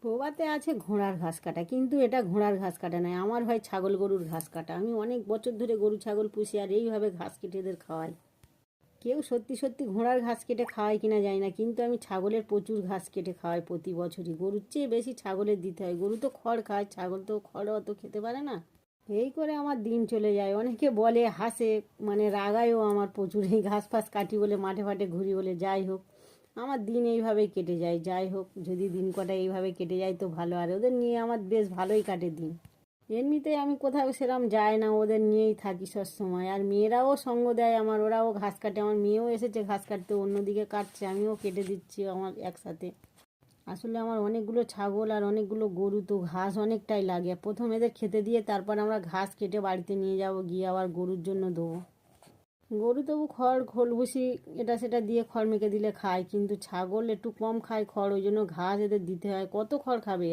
প্রবাদে আছে ঘোড়ার ঘাস কাটা, কিন্তু এটা ঘোড়ার ঘাস কাটা নয়, আমার হয় ছাগল গরুর ঘাস কাটা। আমি অনেক বছর ধরে গরু ছাগল পুষি আর এইভাবে ঘাস কেটে এদের খাওয়াই। কেউ সত্যি সত্যি ঘোড়ার ঘাস কেটে খাওয়ায় কিনা যায় না, কিন্তু আমি ছাগলের প্রচুর ঘাস কেটে খাওয়াই প্রতি বছরই। গরুর চেয়ে বেশি ছাগলের দিতে হয়, গরু তো খড় খায়, ছাগল তো খড় অত খেতে পারে না। এই করে আমার দিন চলে যায়। অনেকে বলে, হাসে, মানে রাগায়ও আমার প্রচুর, এই ঘাস ফাস কাটি বলে, মাঠে ফাটে ঘুরি বলে। যাই হোক, আমার দিন এইভাবেই কেটে যায়। যাই হোক, যদি দিন কটা এইভাবে কেটে যায় তো ভালো, আর ওদের নিয়ে আমার বেশ ভালোই কাটে দিন। এমনিতেই আমি কোথাও সেরম যাই না, ওদের নিয়েই থাকি সব সময়। আর মেয়েরাও সঙ্গ দেয় আমার, ওরাও ঘাস কাটে। আমার মেয়েও এসেছে ঘাস কাটতে, অন্যদিকে কাটছে, আমিও কেটে দিচ্ছি আমার একসাথে। আসলে আমার অনেকগুলো ছাগল আর অনেকগুলো গরু, তো ঘাস অনেকটাই লাগে। প্রথম এদের খেতে দিয়ে তারপর আমরা ঘাস কেটে বাড়িতে নিয়ে যাব, গিয়ে আবার গরুর জন্য দেবো। গরু তবু খড় খোল ভুসি এটা সেটা দিয়ে খড় মেখে দিলে খায়, কিন্তু ছাগল একটু কম খায় খড়, ওই জন্য ঘাস এদের দিতে হয়। কত খড় খাবে এরা?